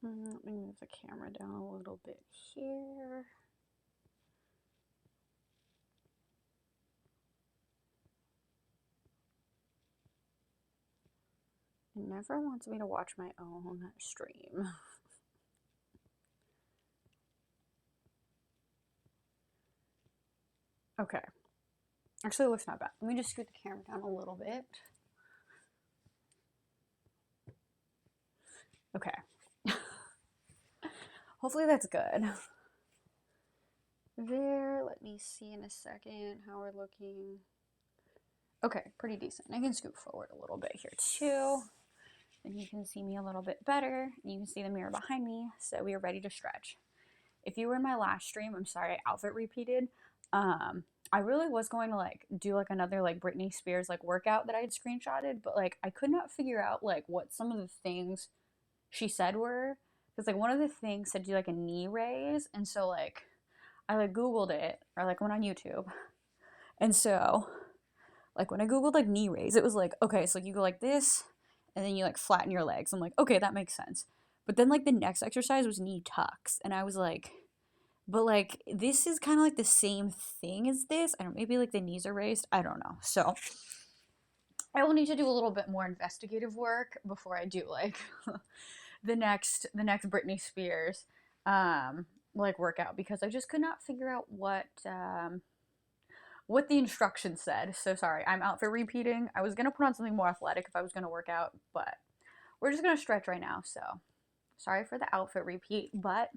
Let me move the camera down a little bit here. It never wants me to watch my own stream. Okay. Actually, it looks not bad. Let me just scoot the camera down a little bit. Okay. Hopefully that's good. There, let me see in a second how we're looking. Okay, pretty decent. I can scoot forward a little bit here too. Then you can see me a little bit better. You can see the mirror behind me. So we are ready to stretch. If you were in my last stream, I'm sorry, outfit repeated. I really was going to like do like another like Britney Spears like workout that I had screenshotted, but like I could not figure out like what some of the things she said were. Because like one of the things said do like a knee raise, and so like I like Googled it or like went on YouTube, and so like when I Googled like knee raise, it was like okay, so like you go like this, and then you like flatten your legs. I'm like okay, that makes sense. But then like the next exercise was knee tucks, and I was like, but like this is kind of like the same thing as this. I don't know, maybe like the knees are raised. I don't know. So I will need to do a little bit more investigative work before I do like the next Britney Spears like workout, because I just could not figure out what the instructions said. So sorry, I'm out for repeating. I was gonna put on something more athletic if I was gonna work out, but we're just gonna stretch right now. So sorry for the outfit repeat, but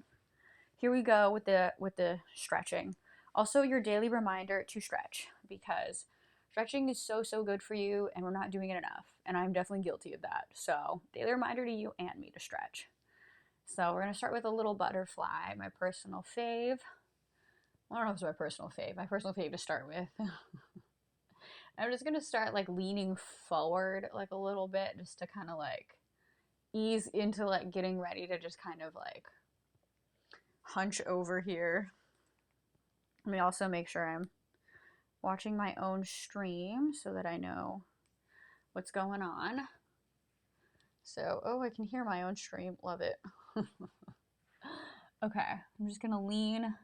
here we go with the stretching. Also, your daily reminder to stretch, because stretching is so good for you and we're not doing it enough, and I'm definitely guilty of that. So daily reminder to you and me to stretch. So we're going to start with a little butterfly, my personal fave. I don't know if it's my personal fave to start with. I'm just going to start like leaning forward like a little bit, just to kind of like ease into like getting ready to just kind of like hunch over here. Let me also make sure I'm watching my own stream so that I know what's going on. So, oh, I can hear my own stream. Love it. Okay, I'm just gonna lean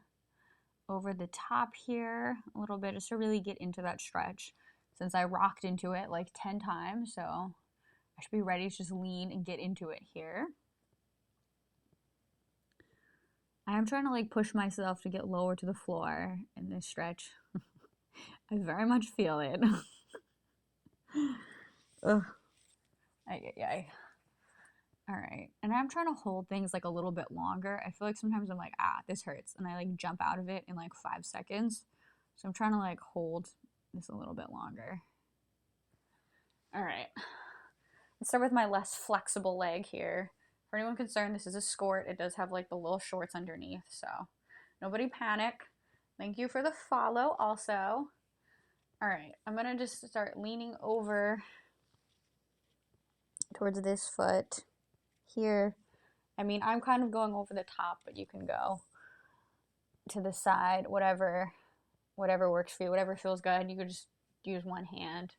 over the top here a little bit just to really get into that stretch, since I rocked into it like 10 times. So I should be ready to just lean and get into it here. I am trying to like push myself to get lower to the floor in this stretch. I very much feel it. Ugh. Ay. All right. And I'm trying to hold things like a little bit longer. I feel like sometimes I'm like, this hurts. And I like jump out of it in like 5 seconds. So I'm trying to like hold this a little bit longer. All right. Let's start with my less flexible leg here. For anyone concerned, this is a skirt. It does have like the little shorts underneath. So nobody panic. Thank you for the follow also. All right. I'm going to just start leaning over towards this foot here. I mean, I'm kind of going over the top, but you can go to the side, whatever works for you, whatever feels good. You could just use one hand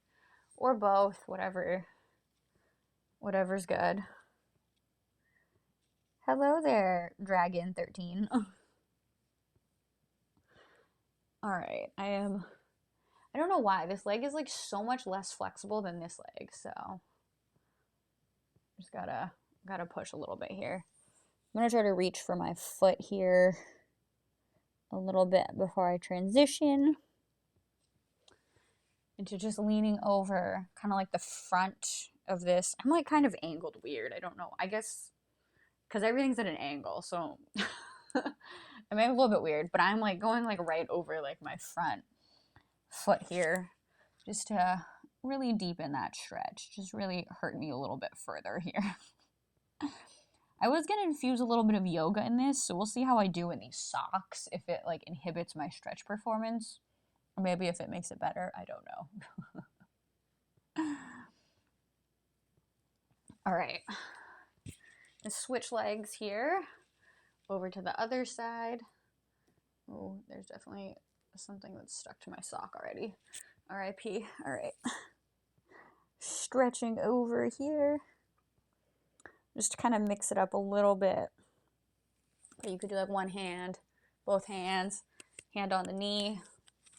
or both, whatever's good. Hello there, Dragon 13. All right, I don't know why this leg is like so much less flexible than this leg, so just gotta push a little bit here. I'm gonna try to reach for my foot here a little bit before I transition into just leaning over kind of like the front of this. I'm like kind of angled weird. I don't know. I guess because everything's at an angle, so I'm a little bit weird, but I'm like going like right over like my front foot here just to really deepen that stretch. Just really hurt me a little bit further here. I was going to infuse a little bit of yoga in this, so we'll see how I do in these socks, if it like inhibits my stretch performance, or maybe if it makes it better. I don't know. All right, let's switch legs here over to the other side. Oh, there's definitely something that's stuck to my sock already. RIP. All right, stretching over here just to kind of mix it up a little bit. Or you could do like one hand, both hands, hand on the knee,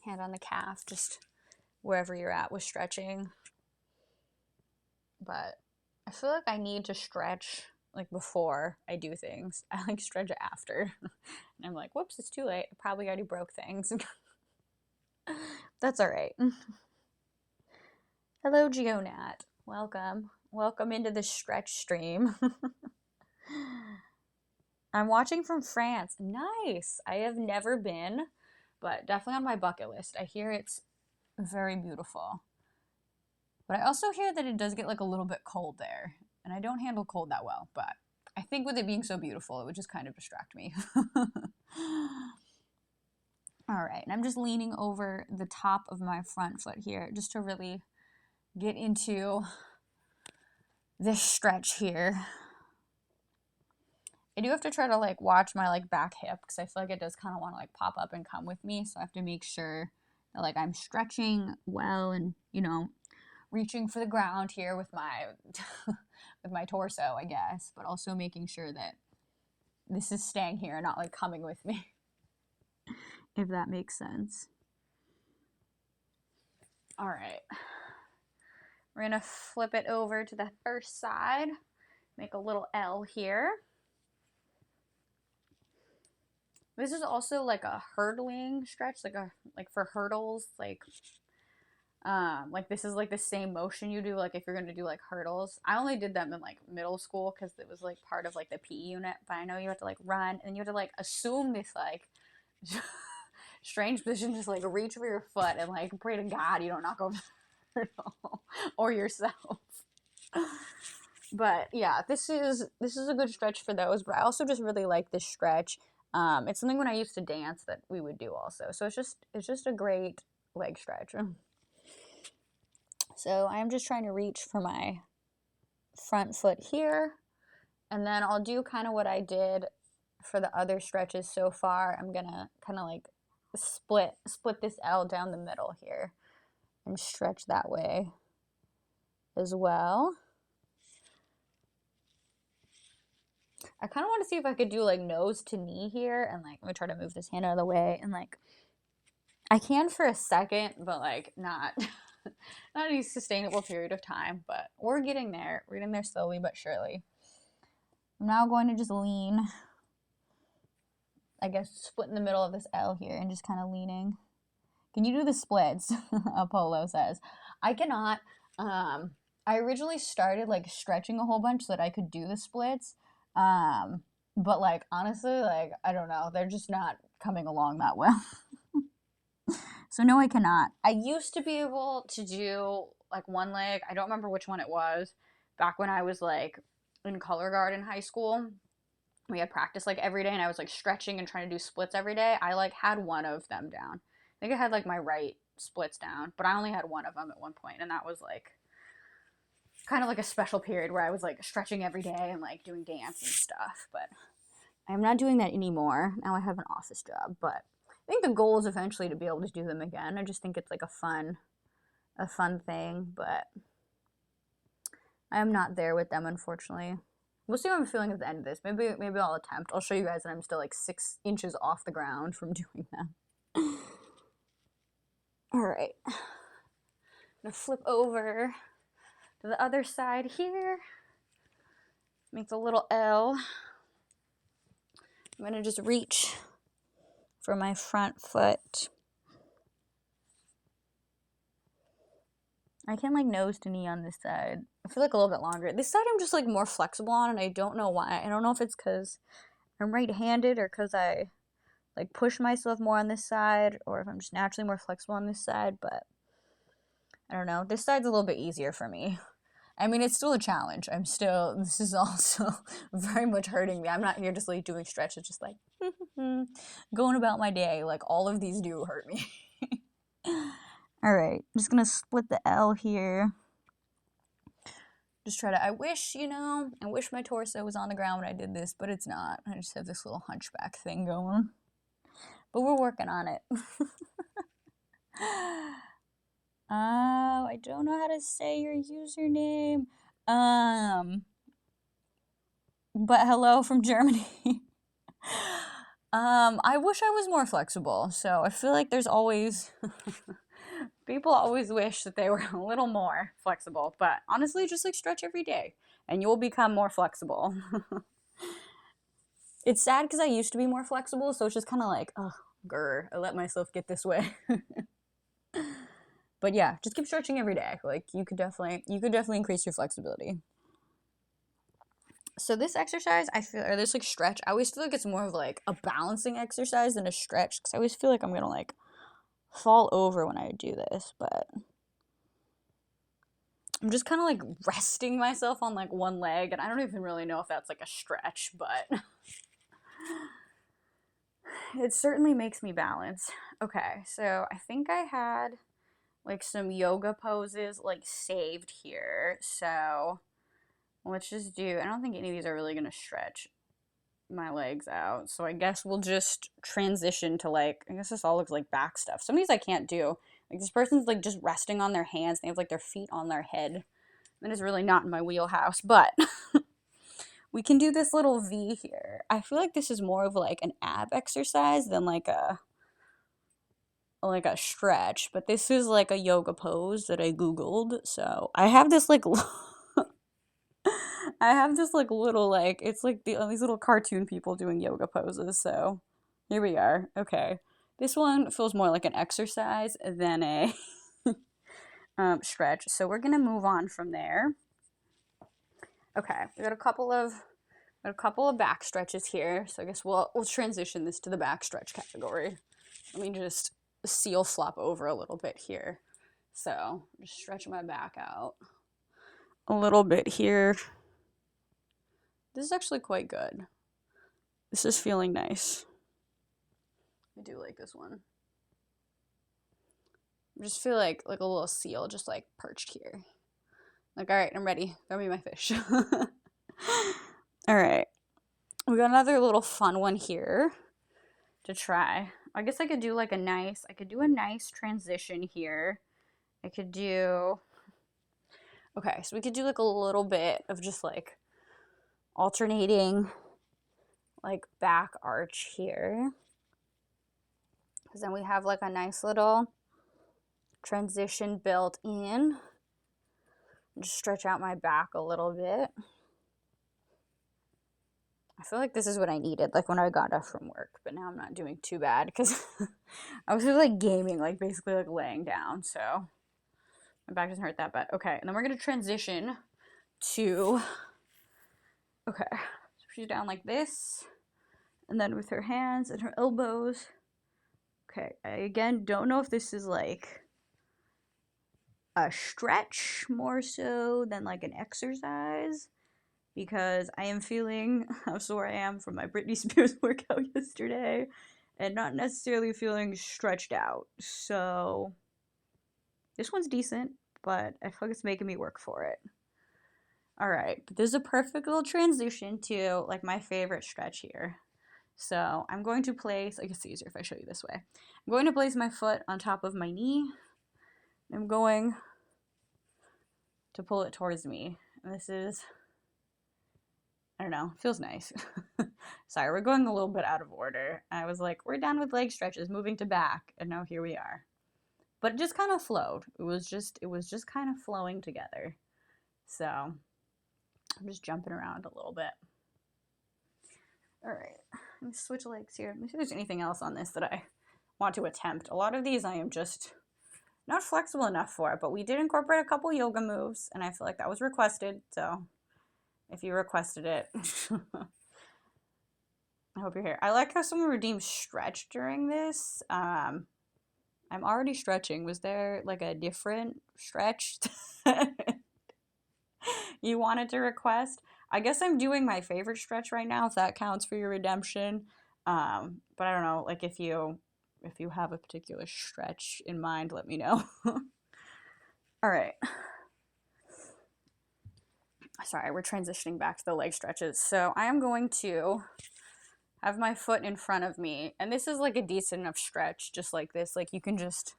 hand on the calf, just wherever you're at with stretching. But I feel like I need to stretch like before I do things. I like stretch after. And I'm like, whoops, it's too late. I probably already broke things. That's all right. Hello, Geonat. Welcome. Welcome into the stretch stream. I'm watching from France. Nice. I have never been, but definitely on my bucket list. I hear it's very beautiful. But I also hear that it does get like a little bit cold there. And I don't handle cold that well, but I think with it being so beautiful, it would just kind of distract me. All right, and I'm just leaning over the top of my front foot here just to really get into this stretch here. I do have to try to like watch my like back hip because I feel like it does kind of want to like pop up and come with me. So I have to make sure that like I'm stretching well and, you know, reaching for the ground here with my with my torso, I guess, but also making sure that this is staying here, not like coming with me. If that makes sense. All right. We're gonna flip it over to the first side. Make a little L here. This is also like a hurdling stretch, like for hurdles, like this is like the same motion you do like if you're gonna do like hurdles. I only did them in like middle school because it was like part of like the PE unit, but I know you have to like run and you have to like assume this like strange position, just like reach for your foot and like pray to God you don't knock over the hurdle or yourself. But yeah, this is a good stretch for those, but I also just really like this stretch. It's something when I used to dance that we would do also. So it's just a great leg stretch. So I'm just trying to reach for my front foot here. And then I'll do kind of what I did for the other stretches so far. I'm going to kind of like split this L down the middle here and stretch that way as well. I kind of want to see if I could do like nose to knee here and like, let me try to move this hand out of the way and like, I can for a second, but like not any sustainable period of time, but we're getting there. We're getting there slowly but surely. I'm now going to just lean, I guess, split in the middle of this L here and just kind of leaning. Can you do the splits? Apollo says. I cannot. I originally started like stretching a whole bunch so that I could do the splits. But like, honestly, like, I don't know. They're just not coming along that well. So no, I cannot. I used to be able to do like one leg. I don't remember which one it was. Back when I was like in color guard in high school, we had practice like every day and I was like stretching and trying to do splits every day. I like had one of them down. I think I had like my right splits down, but I only had one of them at one point, and that was like kind of like a special period where I was like stretching every day and like doing dance and stuff. But I'm not doing that anymore. Now I have an office job, but I think the goal is eventually to be able to do them again. I just think it's like a fun thing, but I am not there with them, unfortunately. We'll see what I'm feeling at the end of this. Maybe I'll attempt. I'll show you guys that I'm still like 6 inches off the ground from doing them. All right. I'm gonna flip over to the other side here. Make the little L. I'm gonna just reach for my front foot. I can like nose to knee on this side. I feel like a little bit longer. This side I'm just like more flexible on, and I don't know why. I don't know if it's because I'm right-handed or because I like push myself more on this side, or if I'm just naturally more flexible on this side, but I don't know. This side's a little bit easier for me. I mean, it's still a challenge. This is also very much hurting me. I'm not here just like doing stretches, just like going about my day. Like all of these do hurt me. All right, I'm just gonna split the L here. Just try to, I wish my torso was on the ground when I did this, but it's not. I just have this little hunchback thing going. But we're working on it. I don't know how to say your username. But hello from Germany. I wish I was more flexible. So I feel like there's always people always wish that they were a little more flexible, but honestly, just like stretch every day and you'll become more flexible. It's sad because I used to be more flexible, so it's just kind of like, oh, grr, I let myself get this way. But yeah, just keep stretching every day. Like you could definitely increase your flexibility. So this exercise, I feel, or this like stretch, I always feel like it's more of like a balancing exercise than a stretch because I always feel like I'm gonna like fall over when I do this, but I'm just kind of like resting myself on like one leg, and I don't even really know if that's like a stretch, but it certainly makes me balance. Okay, so I think I had like some yoga poses like saved here, so let's just do, I don't think any of these are really gonna stretch my legs out, so I guess we'll just transition to like, I guess this all looks like back stuff. Some of these I can't do. Like this person's like just resting on their hands, they have like their feet on their head. That is really not in my wheelhouse, but we can do this little V here. I feel like this is more of like an ab exercise than like a stretch, but this is like a yoga pose that I googled. So I have this like I have this like little like, it's like these little cartoon people doing yoga poses. So here we are. Okay, this one feels more like an exercise than a stretch. So we're gonna move on from there. Okay, we got a couple of back stretches here. So I guess we'll transition this to the back stretch category. Let me just seal flop over a little bit here. So just stretch my back out a little bit here. This is actually quite good. This is feeling nice. I do like this one. I just feel like a little seal just like perched here. Like, all right, I'm ready. Throw me my fish. All right. We got another little fun one here to try. I guess I could do a nice transition here. I could do, okay, so we could do like a little bit of just like alternating like back arch here. Because then we have like a nice little transition built in. Just stretch out my back a little bit. I feel like this is what I needed, like when I got off from work, but now I'm not doing too bad because I was just like gaming, like basically like laying down, so my back doesn't hurt that bad. Okay, and then we're gonna transition to, okay, so she's down like this, and then with her hands and her elbows. Okay, I again don't know if this is like a stretch more so than like an exercise, because I am feeling how sore I am from my Britney Spears workout yesterday and not necessarily feeling stretched out. So this one's decent, but I feel like it's making me work for it. All right, but this is a perfect little transition to like my favorite stretch here. So I'm going to place, I guess it's easier if I show you this way. I'm going to place my foot on top of my knee. I'm going to pull it towards me. And this is, I don't know, feels nice. Sorry, we're going a little bit out of order. I was like, we're done with leg stretches, moving to back, and now here we are. But it just kind of flowed. It was just kind of flowing together. So I'm just jumping around a little bit. All right, let me switch legs here. Let me see if there's anything else on this that I want to attempt. A lot of these I am just not flexible enough for, but we did incorporate a couple yoga moves, and I feel like that was requested, so if you requested it, I hope you're here. I like how someone redeemed stretch during this. I'm already stretching. Was there like a different stretch you wanted to request? I guess I'm doing my favorite stretch right now, if that counts for your redemption. But I don't know, like if you have a particular stretch in mind, let me know. All right. Sorry, we're transitioning back to the leg stretches. So I am going to have my foot in front of me, and this is like a decent enough stretch, just like this. Like you can just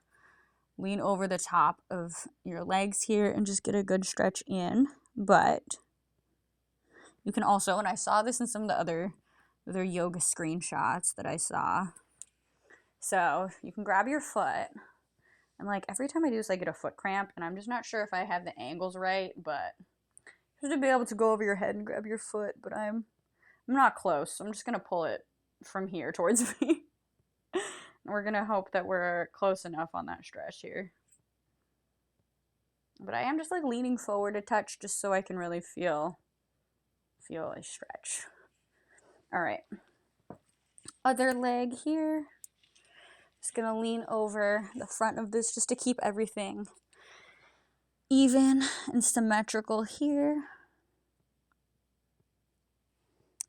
lean over the top of your legs here and just get a good stretch in. But you can also, and I saw this in some of the other They're yoga screenshots that I saw. So you can grab your foot. And like every time I do this, I get a foot cramp. And I'm just not sure if I have the angles right. But you should be able to go over your head and grab your foot. But I'm not close. So I'm just going to pull it from here towards me. And we're going to hope that we're close enough on that stretch here. But I am just like leaning forward a touch just so I can really feel a stretch. All right. Other leg here. Just gonna lean over the front of this just to keep everything even and symmetrical here.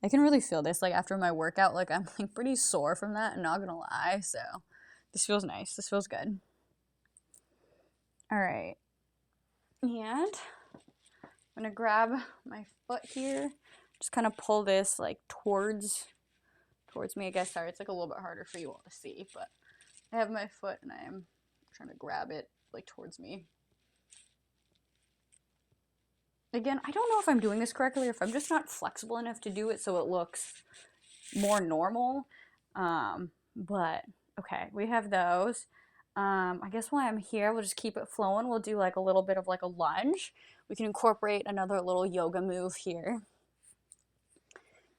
I can really feel this like after my workout, like I'm like pretty sore from that, I'm not gonna lie. So this feels nice. This feels good. All right. And I'm gonna grab my foot here. Just kind of pull this like towards me. I guess, sorry, it's like a little bit harder for you all to see, but I have my foot and I am trying to grab it like towards me. Again, I don't know if I'm doing this correctly or if I'm just not flexible enough to do it so it looks more normal. But okay, we have those. I guess while I'm here, we'll just keep it flowing. We'll do like a little bit of like a lunge. We can incorporate another little yoga move here.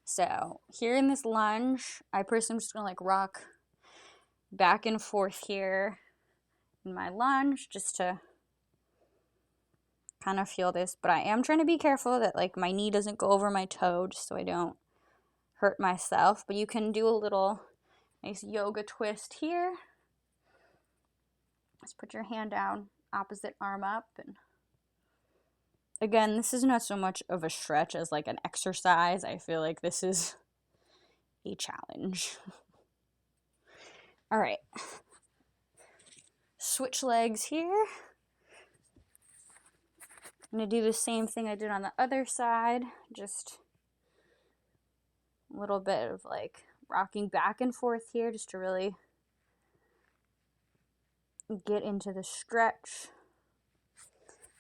So here in this lunge, I personally am just gonna like rock back and forth here in my lunge just to kind of feel this. But I am trying to be careful that like my knee doesn't go over my toe just so I don't hurt myself. But you can do a little nice yoga twist here. Just put your hand down, opposite arm up, and again, this is not so much of a stretch as like an exercise. I feel like this is a challenge. All right. Switch legs here. I'm going to do the same thing I did on the other side. Just a little bit of like rocking back and forth here just to really get into the stretch.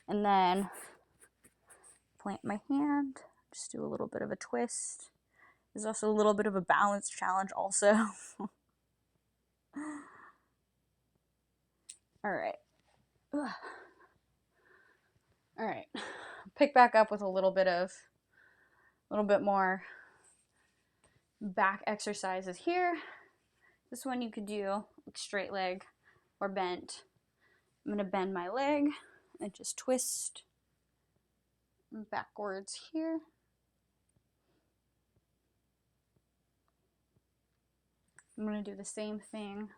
And then plant my hand, just do a little bit of a twist. There's also a little bit of a balance challenge also. All right. All right. Pick back up with a little bit more back exercises here. This one you could do like straight leg or bent. I'm going to bend my leg and just twist backwards here. I'm going to do the same thing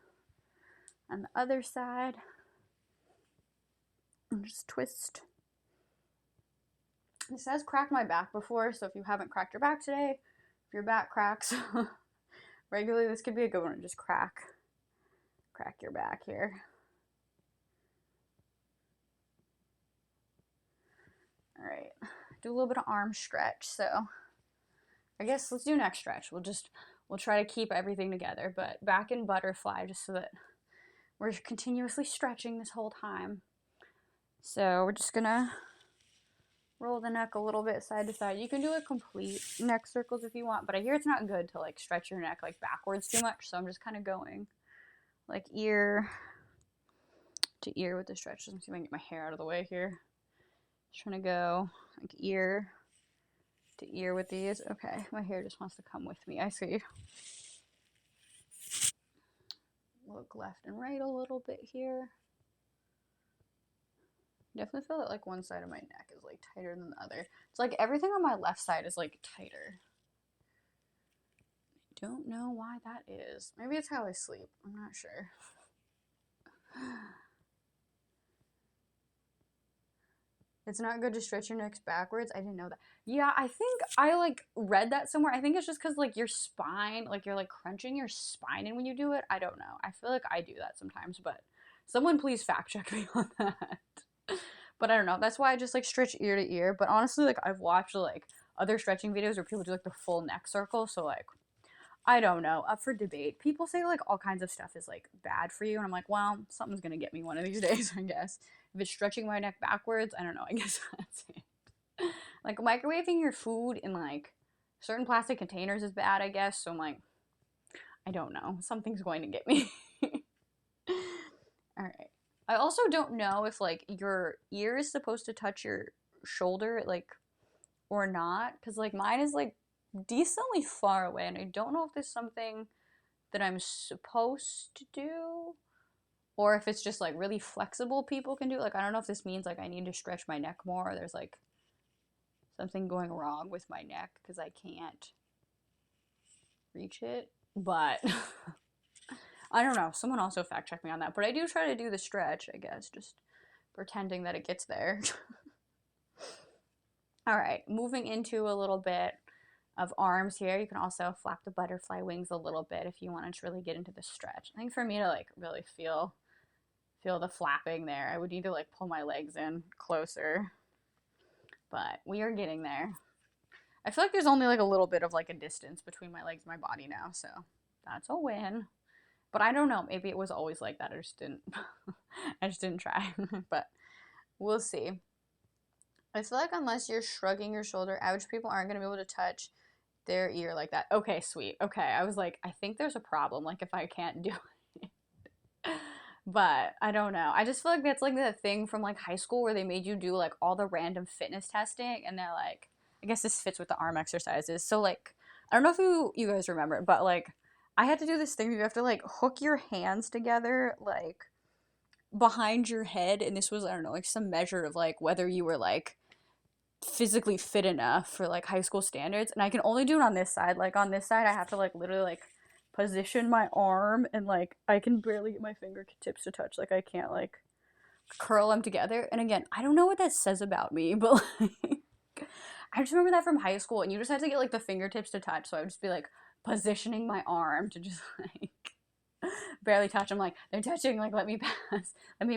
on the other side and just twist. This has cracked my back before, so if you haven't cracked your back today, if your back cracks regularly, this could be a good one to just crack your back here. All right, do a little bit of arm stretch. So I guess let's do neck stretch. We'll try to keep everything together, but back in butterfly just so that we're continuously stretching this whole time. So we're just gonna roll the neck a little bit side to side. You can do a complete neck circles if you want, but I hear it's not good to like stretch your neck like backwards too much. So I'm just kind of going like ear to ear with the stretch. Let me see if I can get my hair out of the way here. Just trying to go like ear to ear with these. Okay, my hair just wants to come with me. I see. Look left and right a little bit here. Definitely feel that like one side of my neck is like tighter than the other. It's like everything on my left side is like tighter. I don't know why that is. Maybe it's how I sleep. I'm not sure. It's not good to stretch your necks backwards. I didn't know that. Yeah, I think I like read that somewhere. I think it's just because like your spine, like you're like crunching your spine in when you do it. I don't know. I feel like I do that sometimes, but someone please fact check me on that. But I don't know. That's why I just like stretch ear to ear. But honestly, like I've watched like other stretching videos where people do like the full neck circle. So like, I don't know. Up for debate. People say like all kinds of stuff is like bad for you. And I'm like, well, something's going to get me one of these days, I guess. If it's stretching my neck backwards, I don't know. I guess that's it. Like microwaving your food in like certain plastic containers is bad, I guess. So I'm like, I don't know. Something's going to get me. All right. I also don't know if like your ear is supposed to touch your shoulder, like, or not, because like mine is like decently far away, and I don't know if there's something that I'm supposed to do, or if it's just like really flexible people can do. Like, I don't know if this means like I need to stretch my neck more, or there's like something going wrong with my neck because I can't reach it. But I don't know. Someone also fact check me on that. But I do try to do the stretch, I guess, just pretending that it gets there. All right, moving into a little bit of arms here. You can also flap the butterfly wings a little bit if you wanted to really get into the stretch. I think for me to like really feel the flapping there, I would need to like pull my legs in closer. But we are getting there. I feel like there's only like a little bit of like a distance between my legs and my body now, so that's a win. But I don't know, maybe it was always like that. I just didn't try. But we'll see. I feel like unless you're shrugging your shoulder, average people aren't going to be able to touch their ear like that. Okay, sweet. Okay, I was like, I think there's a problem, like if I can't do it. But I don't know. I just feel like that's like the thing from like high school where they made you do like all the random fitness testing, and they're like, I guess this fits with the arm exercises. So like, I don't know if you guys remember, but like I had to do this thing where you have to like hook your hands together like behind your head, and this was, I don't know, like some measure of like whether you were like physically fit enough for like high school standards. And I can only do it on this side. Like on this side I have to like literally like position my arm, and like I can barely get my fingertips to touch. Like I can't like curl them together. And again, I don't know what that says about me, but like I just remember that from high school, and you just had to get like the fingertips to touch. So I would just be like positioning my arm to just like barely touch. I'm like, they're touching, like let me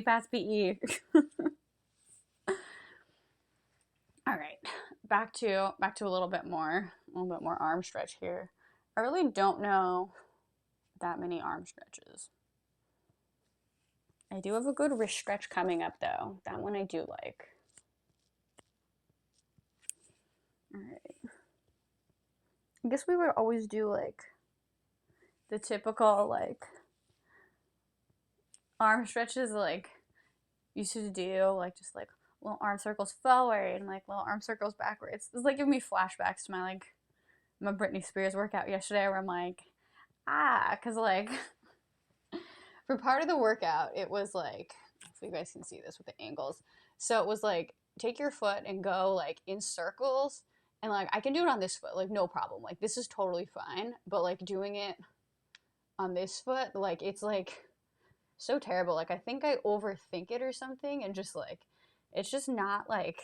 pass PE. All right, back to a little bit more arm stretch here. I really don't know that many arm stretches. I do have a good wrist stretch coming up though. That one I do like. All right. I guess we would always do like the typical like arm stretches like used to do, like just like little arm circles forward and like little arm circles backwards. It's like giving me flashbacks to my Britney Spears workout yesterday, where I'm like, because like for part of the workout, it was like, if you guys can see this with the angles. So it was like, take your foot and go like in circles, and like I can do it on this foot, like no problem. Like this is totally fine. But like doing it on this foot, like it's like so terrible. Like I think I overthink it or something, and just like it's just not like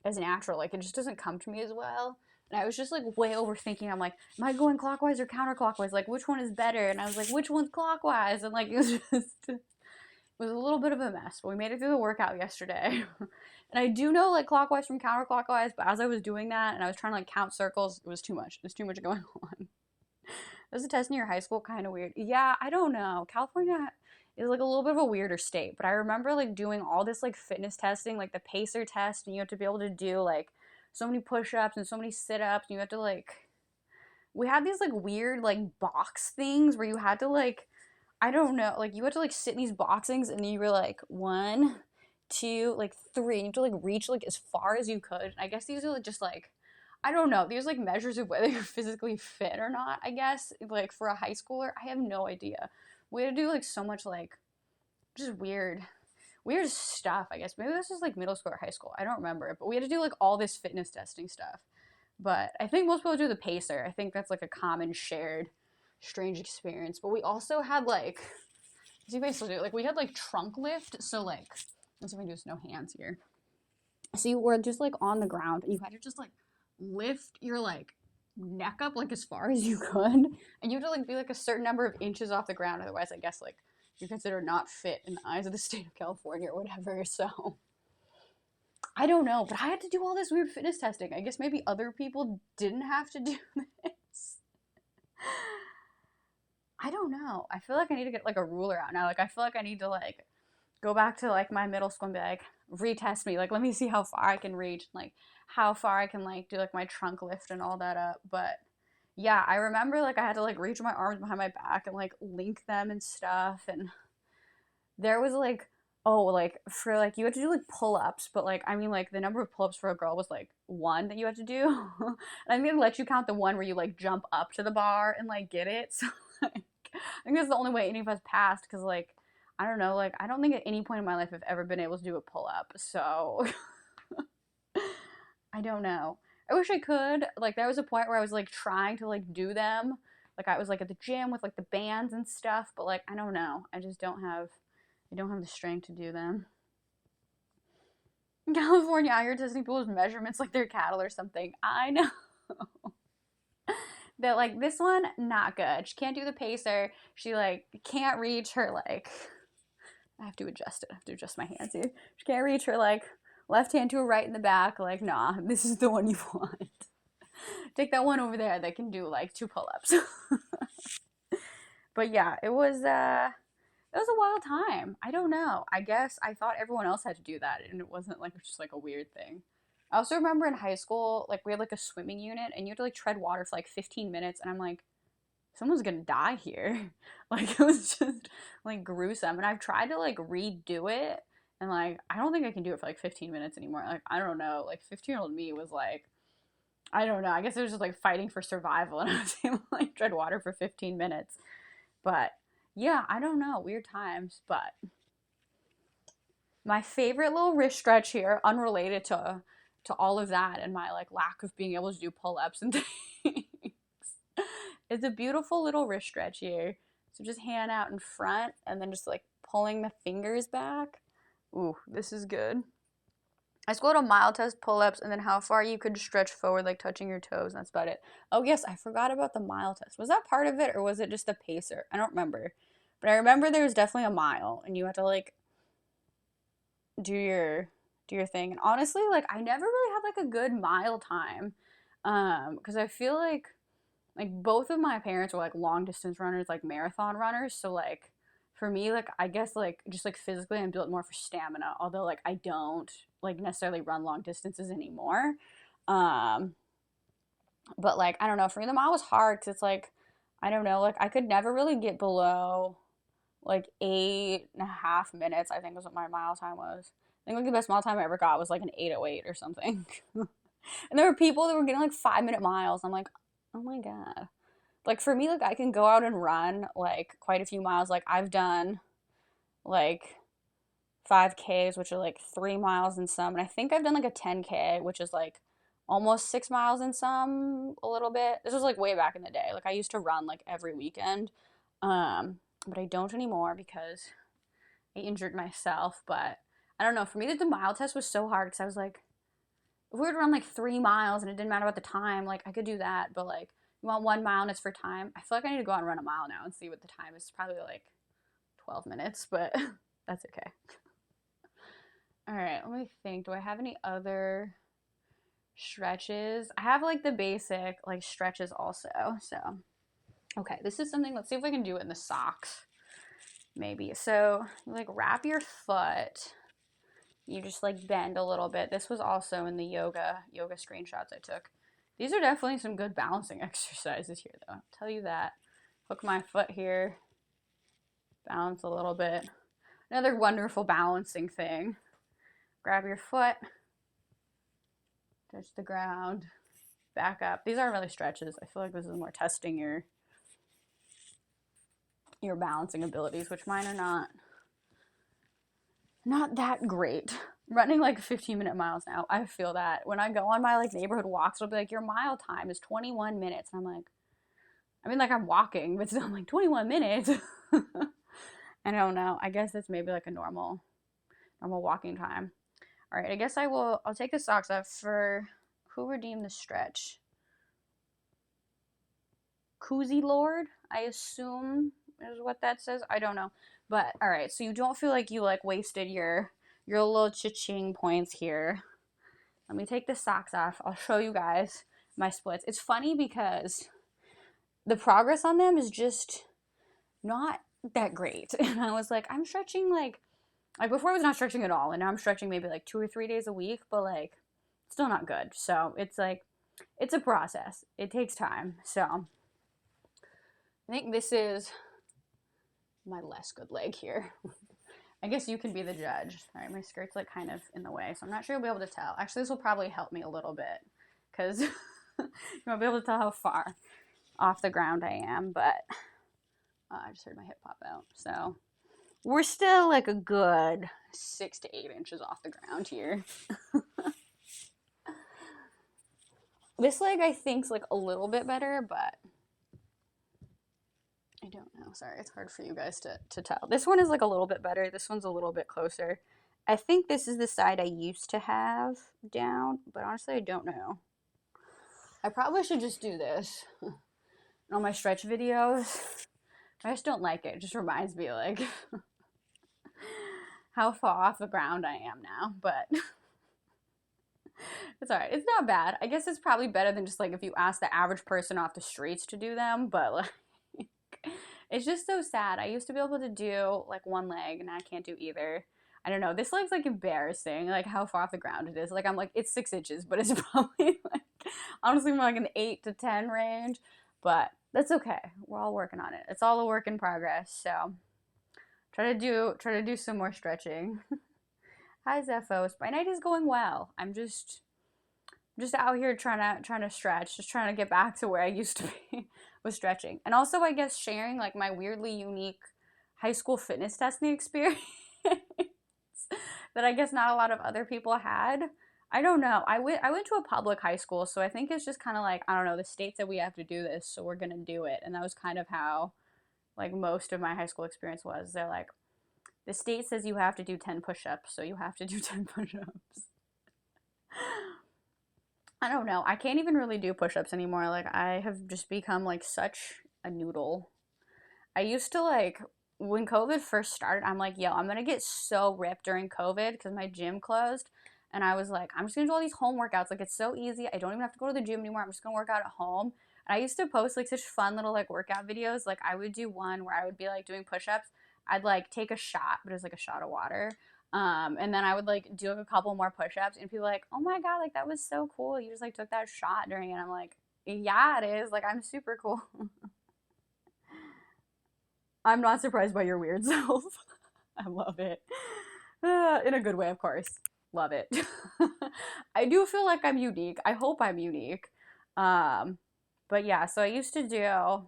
as natural. Like it just doesn't come to me as well. And I was just like way overthinking. I'm like, am I going clockwise or counterclockwise? Like which one is better? And I was like, which one's clockwise? And like it was a little bit of a mess, but we made it through the workout yesterday. And I do know like clockwise from counterclockwise, but as I was doing that and I was trying to like count circles, it was too much. There's too much going on. Was a test in your high school kind of weird? Yeah, I don't know. California is like a little bit of a weirder state, but I remember like doing all this like fitness testing, like the pacer test, and you have to be able to do like so many push-ups and so many sit-ups, and you have to like, we had these like weird like box things where you had to like, I don't know, like you had to like sit in these boxings, and you were like 1, 2, like 3, and you have to like reach like as far as you could. I guess these are like just like, I don't know, these like measures of whether you're physically fit or not, I guess, like for a high schooler. I have no idea. We had to do like so much like just weird stuff, I guess. Maybe this is like middle school or high school, I don't remember, but we had to do like all this fitness testing stuff. But I think most people do the pacer. I think that's like a common shared strange experience. But we also had like, as you guys still do, like we had like trunk lift. So like, let's see if I can do this no hands here. So you were just like on the ground, and you had to just like lift your like neck up like as far as you could, and you had to like be like a certain number of inches off the ground, otherwise I guess like you're considered not fit in the eyes of the state of California or whatever. So I don't know, but I had to do all this weird fitness testing. I guess maybe other people didn't have to do this. I don't know. I feel like I need to get like a ruler out now. Like I feel like I need to like go back to like my middle school and be like, retest me. Like, let me see how far I can reach, like how far I can like do like my trunk lift and all that up. But yeah, I remember like I had to like reach my arms behind my back and like link them and stuff. And there was like, oh, like for like you had to do like pull-ups, but like I mean like the number of pull-ups for a girl was like one that you had to do. And I'm gonna let you count the one where you like jump up to the bar and like get it. So like I think that's the only way any of us passed, because like I don't know, like I don't think at any point in my life I've ever been able to do a pull-up. So I don't know. I wish I could. Like there was a point where I was like trying to like do them. Like I was like at the gym with like the bands and stuff, but like I don't know. I don't have the strength to do them. In California, out here testing people's measurements like they're cattle or something. I know. That like this one, not good. She can't do the pacer. She like can't reach her like I have to adjust it. I have to adjust my hands here. She can't reach her like left hand to her right in the back. Like, nah, this is the one you want. Take that one over there that can do like 2 pull-ups. But yeah, it was a wild time. I don't know. I guess I thought everyone else had to do that, and it wasn't like just like a weird thing. I also remember in high school, like we had like a swimming unit, and you had to like tread water for like 15 minutes, and I'm like, someone's gonna die here. Like it was just like gruesome, and I've tried to like redo it, and like I don't think I can do it for like 15 minutes anymore. Like I don't know, like 15-year-old me was like, I don't know. I guess it was just like fighting for survival, and I was able to like tread water for 15 minutes. But yeah, I don't know. Weird times. But my favorite little wrist stretch here, unrelated to all of that and my like lack of being able to do pull-ups and things, it's a beautiful little wrist stretch here. So just hand out in front and then just like pulling the fingers back. Ooh, this is good. I scored a mile test, pull-ups, and then how far you could stretch forward, like touching your toes, and that's about it. Oh yes, I forgot about the mile test. Was that part of it, or was it just the pacer? I don't remember. But I remember there was definitely a mile, and you had to like do your thing. And honestly, like I never really had like a good mile time. Because I feel like both of my parents were like long distance runners, like marathon runners. So like for me, like I guess like just like physically I'm built more for stamina, although like I don't like necessarily run long distances anymore. Um but like I don't know, for me the mile was hard because it's like I don't know, like I could never really get below like 8.5 minutes, I think was what my mile time was. I think like the best mile time I ever got was like an 8:08 or something. And there were people that were getting like 5-minute miles. I'm like, oh my God. Like for me, like I can go out and run like quite a few miles. Like I've done like 5Ks, which are like 3 miles in some. And I think I've done like a 10K, which is like almost 6 miles in some, a little bit. This was like way back in the day. Like I used to run like every weekend. But I don't anymore because I injured myself. But I don't know. For me, the mile test was so hard because I was like, if we were to run like 3 miles and it didn't matter about the time, like I could do that. But like, you want 1 mile and it's for time. I feel like I need to go out and run a mile now and see what the time is. It's probably like 12 minutes, but that's okay. All right, let me think. Do I have any other stretches? I have like the basic like stretches also. So, okay, this is something. Let's see if we can do it in the socks. Maybe. So, you like wrap your foot. You just like bend a little bit. This was also in the yoga screenshots I took. These are definitely some good balancing exercises here though. I'll tell you that. Hook my foot here. Balance a little bit. Another wonderful balancing thing. Grab your foot. Touch the ground. Back up. These aren't really stretches. I feel like this is more testing your balancing abilities, which mine are not that great. Running like 15-minute miles now, I feel that. When I go on my like neighborhood walks, it'll be like, your mile time is 21 minutes. And I'm like, I mean, like I'm walking, but still I'm like 21 minutes. I don't know. I guess it's maybe like a normal walking time. All right, I guess I'll take the socks off for who redeemed the stretch. Koozie Lord, I assume is what that says. I don't know. But all right, so you don't feel like you like wasted your little cha-ching points here. Let me take the socks off. I'll show you guys my splits. It's funny because the progress on them is just not that great. And I was like, I'm stretching like Like before I was not stretching at all, and now I'm stretching maybe like 2 or 3 days a week, but like still not good. So it's like, it's a process. It takes time. So I think this is my less good leg here. I guess you can be the judge. All right, my skirt's like kind of in the way, so I'm not sure you'll be able to tell. Actually, this will probably help me a little bit because you won't be able to tell how far off the ground I am, but I just heard my hip pop out. So we're still like a good 6 to 8 inches off the ground here. This leg I think's like a little bit better, but I don't know. Sorry, it's hard for you guys to tell. This one is like a little bit better. This one's a little bit closer. I think this is the side I used to have down, but honestly, I don't know. I probably should just do this on my stretch videos. I just don't like it. It just reminds me like how far off the ground I am now, but it's all right. It's not bad. I guess it's probably better than just like if you ask the average person off the streets to do them, but like it's just so sad. I used to be able to do like one leg and I can't do either. I don't know. This leg's like embarrassing, like how far off the ground it is. Like I'm like, it's 6 inches, but it's probably like honestly more like an 8 to 10 range. But that's okay. We're all working on it. It's all a work in progress. So try to do some more stretching. Hi Zephos. My night is going well. I'm just out here trying to stretch, just trying to get back to where I used to be with stretching. And also I guess sharing like my weirdly unique high school fitness testing experience that I guess not a lot of other people had. I don't know. I went to a public high school, so I think it's just kind of like, I don't know, the state said we have to do this, so we're going to do it. And that was kind of how like most of my high school experience was. They're like, the state says you have to do 10 push-ups, so you have to do 10 push-ups. I don't know. I can't even really do push-ups anymore. Like I have just become like such a noodle. I used to like when COVID first started, I'm like, yo, I'm gonna get so ripped during COVID because my gym closed. And I was like, I'm just gonna do all these home workouts. Like it's so easy. I don't even have to go to the gym anymore. I'm just gonna work out at home. And I used to post like such fun little like workout videos. Like I would do one where I would be like doing push-ups. I'd like take a shot, but it was like a shot of water. And then I would like do like a couple more push-ups and people were like, oh my God, like that was so cool. You just like took that shot during it. I'm like, yeah, it is. Like I'm super cool. I'm not surprised by your weird self. I love it. In a good way, of course. Love it. I do feel like I'm unique. I hope I'm unique. But yeah, so I used to do.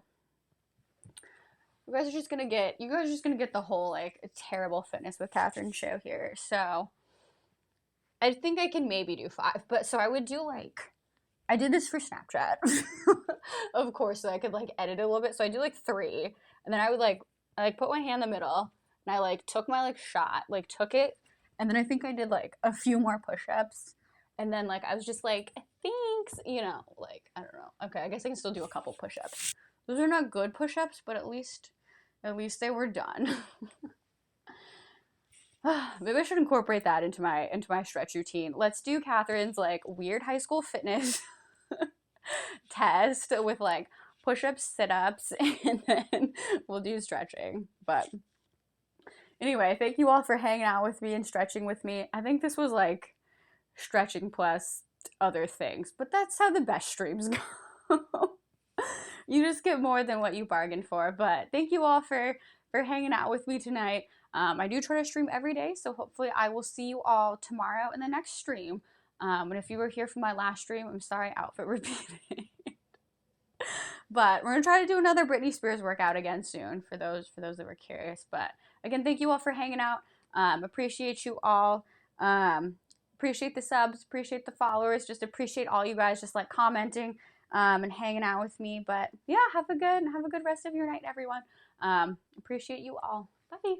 You guys are just gonna get the whole like terrible fitness with Catherine show here. So I think I can maybe do 5. But so I would do like I did this for Snapchat, of course, so I could like edit it a little bit. So I do like 3, and then I would I like put my hand in the middle, and I like took my like shot, like took it, and then I think I did like a few more push-ups, and then like I was just like, thanks, you know, like I don't know. Okay, I guess I can still do a couple push-ups. Those are not good push-ups, but at least they were done. Maybe I should incorporate that into my stretch routine. Let's do Catherine's like weird high school fitness test with like push-ups, sit-ups, and then we'll do stretching. But anyway, thank you all for hanging out with me and stretching with me. I think this was like stretching plus other things, but that's how the best streams go. You just get more than what you bargained for. But thank you all for hanging out with me tonight. I do try to stream every day, so hopefully I will see you all tomorrow in the next stream. And if you were here for my last stream, I'm sorry, outfit repeated. But we're gonna try to do another Britney Spears workout again soon for those that were curious. But again, thank you all for hanging out. Appreciate you all. Appreciate the subs. Appreciate the followers. Just appreciate all you guys just like commenting and hanging out with me. But yeah, have a good rest of your night, everyone. Appreciate you all. Bye.